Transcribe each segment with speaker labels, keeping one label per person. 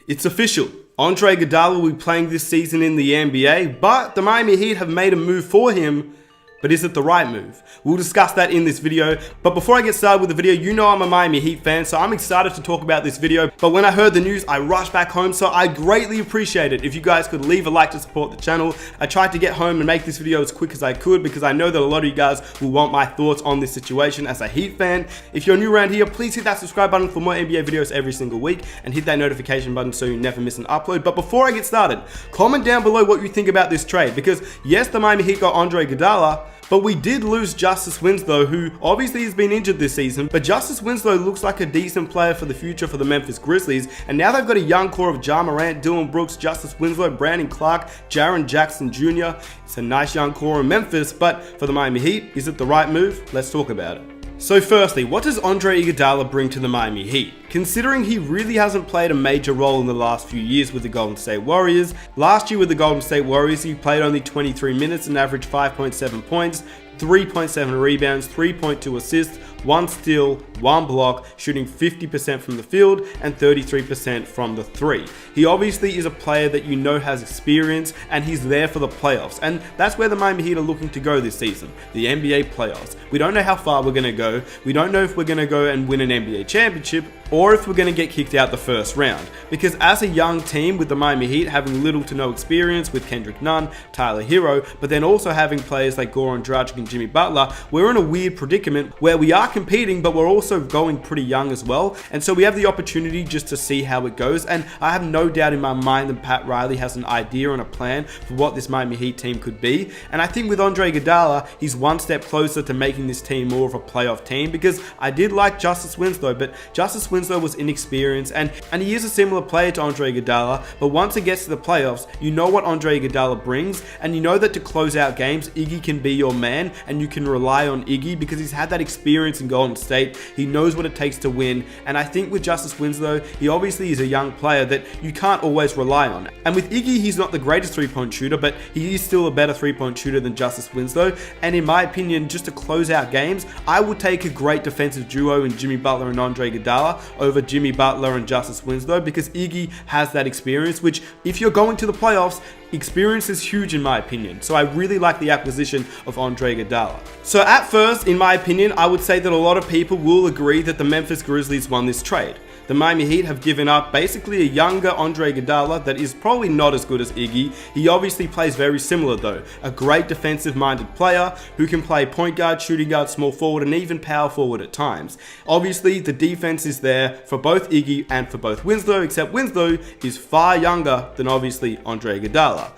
Speaker 1: It's official. Andre Iguodala will be playing this season in the NBA, but the Miami Heat have made a move for him. But is it the right move? We'll discuss that in this video. But before I get started with the video, you know I'm a Miami Heat fan, so I'm excited to talk about this video. But when I heard the news, I rushed back home, so I greatly appreciate it if you guys could leave a like to support the channel. I tried to get home and make this video as quick as I could because I know that a lot of you guys will want my thoughts on this situation as a Heat fan. If you're new around here, please hit that subscribe button for more NBA videos every single week and hit that notification button so you never miss an upload. But before I get started, comment down below what you think about this trade because yes, the Miami Heat got Andre Iguodala, but we did lose Justice Winslow, who obviously has been injured this season, but Justice Winslow looks like a decent player for the future for the Memphis Grizzlies, and now they've got a young core of Ja Morant, Dillon Brooks, Justice Winslow, Brandon Clark, Jaren Jackson Jr. It's a nice young core in Memphis, but for the Miami Heat, is it the right move? Let's talk about it. So firstly, what does Andre Iguodala bring to the Miami Heat? Considering he really hasn't played a major role in the last few years with the Golden State Warriors. Last year with the Golden State Warriors, he played only 23 minutes and averaged 5.7 points, 3.7 rebounds, 3.2 assists, 1 steal, 1 block, shooting 50% from the field and 33% from the 3. He obviously is a player that you know has experience and he's there for the playoffs, and that's where the Miami Heat are looking to go this season, the NBA playoffs. We don't know how far we're going to go. We don't know if we're going to go and win an NBA championship or if we're going to get kicked out the first round. Because as a young team with the Miami Heat having little to no experience with Kendrick Nunn, Tyler Hero, but then also having players like Goran Dragic and Jimmy Butler, we're in a weird predicament where we are competing, but we're also going pretty young as well. And so we have the opportunity just to see how it goes. And I have no doubt in my mind that Pat Riley has an idea and a plan for what this Miami Heat team could be. And I think with Andre Iguodala, he's one step closer to making this team more of a playoff team, because I did like Justice Winslow, but Justice Winslow was inexperienced and he is a similar player to Andre Iguodala, but once it gets to the playoffs, you know what Andre Iguodala brings, and you know that to close out games, Iggy can be your man and you can rely on Iggy because he's had that experience in Golden State. He knows what it takes to win, and I think with Justice Winslow, he obviously is a young player that you can't always rely on. And with Iggy, he's not the greatest three-point shooter, but he is still a better three-point shooter than Justice Winslow, and in my opinion, just to close out games, I would take a great defensive duo in Jimmy Butler and Andre Iguodala over Jimmy Butler and Justice Winslow, because Iggy has that experience, which if you're going to the playoffs, experience is huge in my opinion. So I really like the acquisition of Andre Iguodala. So at first, in my opinion, I would say that a lot of people will agree that the Memphis Grizzlies won this trade. The Miami Heat have given up basically a younger Andre Iguodala that is probably not as good as Iggy. He obviously plays very similar though. A great defensive-minded player who can play point guard, shooting guard, small forward, and even power forward at times. Obviously, the defense is there for both Iggy and for both Winslow, except Winslow is far younger than obviously Andre Iguodala.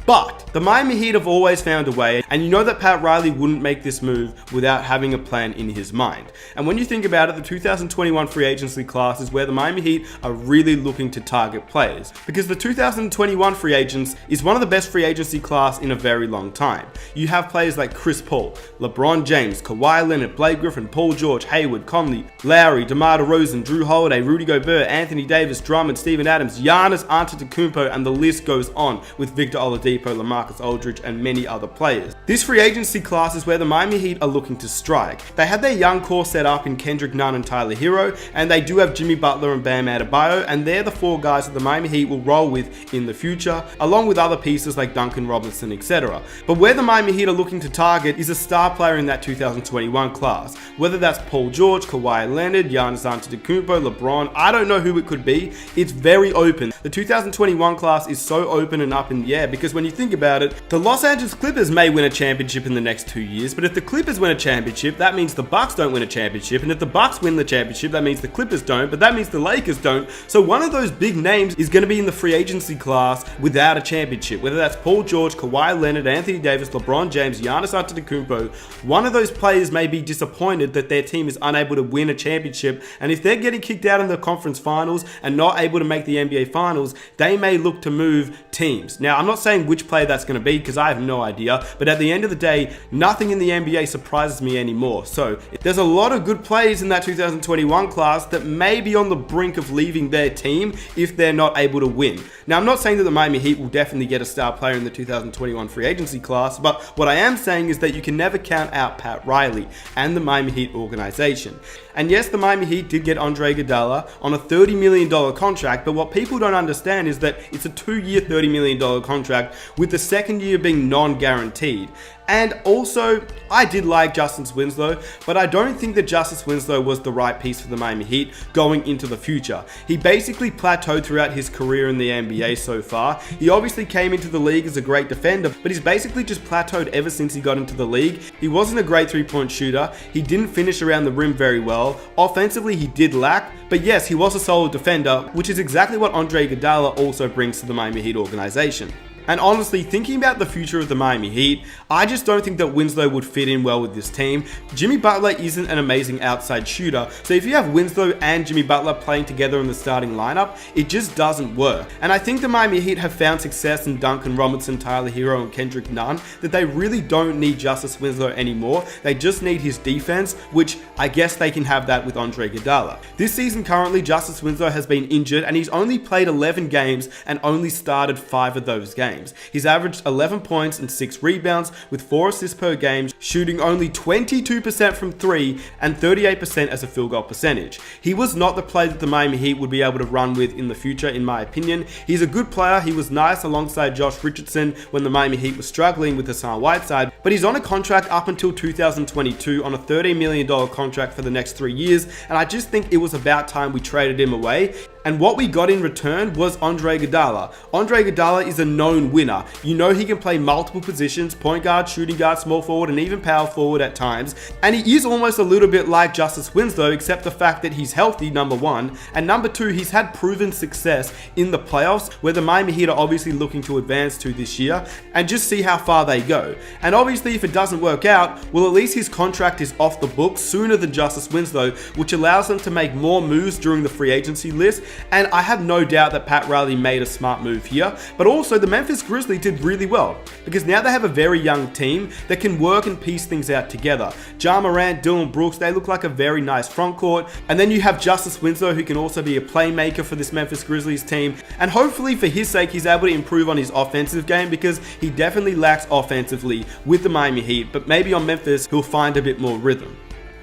Speaker 1: But the Miami Heat have always found a way, and you know that Pat Riley wouldn't make this move without having a plan in his mind. And when you think about it, the 2021 free agency class is where the Miami Heat are really looking to target players, because the 2021 free agents is one of the best free agency class in a very long time. You have players like Chris Paul, LeBron James, Kawhi Leonard, Blake Griffin, Paul George, Hayward, Conley, Lowry, DeMar DeRozan, Drew Holiday, Rudy Gobert, Anthony Davis, Drummond, Steven Adams, Giannis Antetokounmpo, and the list goes on with Victor Oladipo, LaMarcus Aldridge, and many other players. This free agency class is where the Miami Heat are looking to strike. They had their young core set up in Kendrick Nunn and Tyler Hero, and they do have Jimmy Butler and Bam Adebayo, and they're the 4 guys that the Miami Heat will roll with in the future, along with other pieces like Duncan Robinson, etc. But where the Miami Heat are looking to target is a star player in that 2021 class. Whether that's Paul George, Kawhi Leonard, Giannis Antetokounmpo, LeBron, I don't know who it could be. It's very open. The 2021 class is so open and up in the air because when you think about it, the Los Angeles Clippers may win a championship in the next 2 years, but if the Clippers win a championship, that means the Bucks don't win a championship, and if the Bucks win the championship, that means the Clippers don't, but that means the Lakers don't. So one of those big names is going to be in the free agency class without a championship, whether that's Paul George, Kawhi Leonard, Anthony Davis, LeBron James, Giannis Antetokounmpo. One of those players may be disappointed that their team is unable to win a championship, and if they're getting kicked out in the conference finals and not able to make the NBA finals, they may look to move teams. Now, I'm not saying which player that's going to be because I have no idea, but at the end of the day, nothing in the NBA surprises me anymore. So there's a lot of good players in that 2021 class that may be on the brink of leaving their team if they're not able to win. Now, I'm not saying that the Miami Heat will definitely get a star player in the 2021 free agency class, but what I am saying is that you can never count out Pat Riley and the Miami Heat organization. And yes, the Miami Heat did get Andre Iguodala on a $30 million contract, but what people don't understand is that it's a 2-year $30 million contract with the second year being non-guaranteed. And also, I did like Justice Winslow, but I don't think that Justice Winslow was the right piece for the Miami Heat going into the future. He basically plateaued throughout his career in the NBA so far. He obviously came into the league as a great defender, but he's basically just plateaued ever since he got into the league. He wasn't a great three-point shooter. He didn't finish around the rim very well. Offensively, he did lack, but yes, he was a solid defender, which is exactly what Andre Iguodala also brings to the Miami Heat organization. And honestly, thinking about the future of the Miami Heat, I just don't think that Winslow would fit in well with this team. Jimmy Butler isn't an amazing outside shooter, so if you have Winslow and Jimmy Butler playing together in the starting lineup, it just doesn't work. And I think the Miami Heat have found success in Duncan Robinson, Tyler Hero, and Kendrick Nunn, that they really don't need Justice Winslow anymore. They just need his defense, which I guess they can have that with Andre Iguodala. This season currently, Justice Winslow has been injured and he's only played 11 games and only started 5 of those games. He's averaged 11 points and 6 rebounds with 4 assists per game, shooting only 22% from 3 and 38% as a field goal percentage. He was not the player that the Miami Heat would be able to run with in the future, in my opinion. He's a good player. He was nice alongside Josh Richardson when the Miami Heat was struggling with Hassan Whiteside, but he's on a contract up until 2022 on a $30 million contract for the next 3 years, and I just think it was about time we traded him away. And what we got in return was Andre Iguodala. Andre Iguodala is a known winner. You know he can play multiple positions, point guard, shooting guard, small forward, and even power forward at times. And he is almost a little bit like Justice Winslow, except the fact that he's healthy, number one. And number two, he's had proven success in the playoffs, where the Miami Heat are obviously looking to advance to this year, and just see how far they go. And obviously, if it doesn't work out, well, at least his contract is off the books sooner than Justice Winslow, which allows them to make more moves during the free agency list. And I have no doubt that Pat Riley made a smart move here, but also the Memphis Grizzlies did really well, because now they have a very young team that can work and piece things out together. Ja Morant, Dillon Brooks, they look like a very nice front court, and then you have Justice Winslow, who can also be a playmaker for this Memphis Grizzlies team, and hopefully for his sake he's able to improve on his offensive game, because he definitely lacks offensively with the Miami Heat, but maybe on Memphis he'll find a bit more rhythm.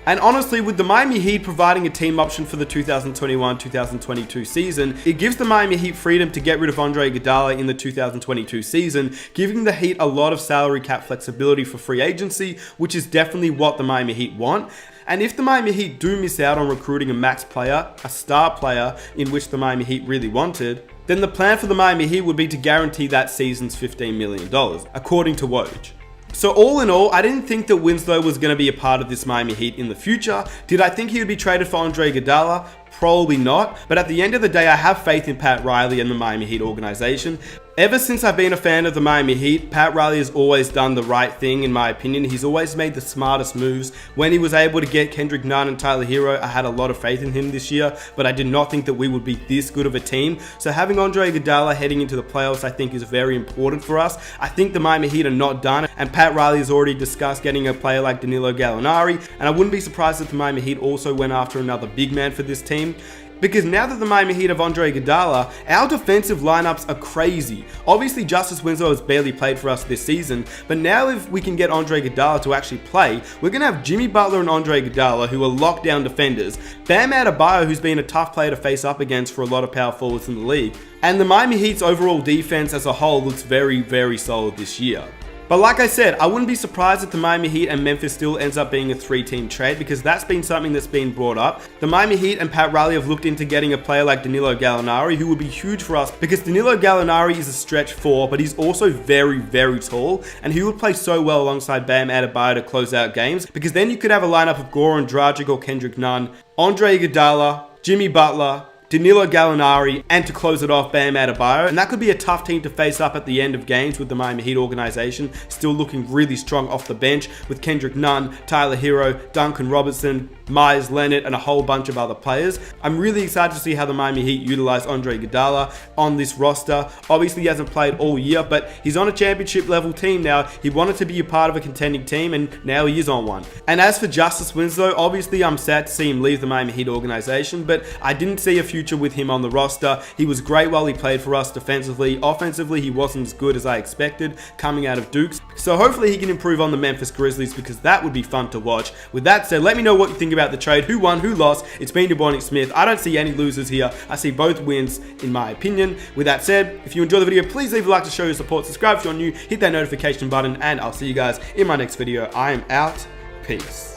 Speaker 1: And honestly, with the Miami Heat providing a team option for the 2021-2022 season, it gives the Miami Heat freedom to get rid of Andre Iguodala in the 2022 season, giving the Heat a lot of salary cap flexibility for free agency, which is definitely what the Miami Heat want. And if the Miami Heat do miss out on recruiting a max player, a star player in which the Miami Heat really wanted, then the plan for the Miami Heat would be to guarantee that season's $15 million, according to Woj. So all in all, I didn't think that Winslow was going to be a part of this Miami Heat in the future. Did I think he would be traded for Andre Iguodala? Probably not, but at the end of the day, I have faith in Pat Riley and the Miami Heat organization. Ever since I've been a fan of the Miami Heat, Pat Riley has always done the right thing, in my opinion. He's always made the smartest moves. When he was able to get Kendrick Nunn and Tyler Hero, I had a lot of faith in him this year, but I did not think that we would be this good of a team. So having Andre Iguodala heading into the playoffs, I think is very important for us. I think the Miami Heat are not done, and Pat Riley has already discussed getting a player like Danilo Gallinari, and I wouldn't be surprised if the Miami Heat also went after another big man for this team. Because now that the Miami Heat have Andre Iguodala, our defensive lineups are crazy. Obviously, Justice Winslow has barely played for us this season, but now if we can get Andre Iguodala to actually play, we're going to have Jimmy Butler and Andre Iguodala, who are lockdown defenders, Bam Adebayo, who's been a tough player to face up against for a lot of power forwards in the league, and the Miami Heat's overall defense as a whole looks very, very solid this year. But like I said, I wouldn't be surprised if the Miami Heat and Memphis still ends up being a 3-team trade, because that's been something that's been brought up. The Miami Heat and Pat Riley have looked into getting a player like Danilo Gallinari, who would be huge for us, because Danilo Gallinari is a stretch 4, but he's also very, very tall, and he would play so well alongside Bam Adebayo to close out games, because then you could have a lineup of Goran Dragic or Kendrick Nunn, Andre Iguodala, Jimmy Butler, Danilo Gallinari, and to close it off, Bam Adebayo. And that could be a tough team to face up at the end of games, with the Miami Heat organization still looking really strong off the bench with Kendrick Nunn, Tyler Hero, Duncan Robinson, Myers Leonard, and a whole bunch of other players. I'm really excited to see how the Miami Heat utilize Andre Iguodala on this roster. Obviously, he hasn't played all year, but he's on a championship level team now. He wanted to be a part of a contending team, and now he is on one. And as for Justice Winslow, obviously I'm sad to see him leave the Miami Heat organization, but I didn't see a future with him on the roster. He was great while he played for us defensively. Offensively, he wasn't as good as I expected coming out of Dukes. So hopefully he can improve on the Memphis Grizzlies, because that would be fun to watch. With that said, let me know what you think about the trade, who won, who lost. It's been DeBonnick Smith. I don't see any losers here. I see both wins, in my opinion. With that said, if you enjoy the video, please leave a like to show your support. Subscribe if you're new, hit that notification button, and I'll see you guys in my next video. I am out. Peace.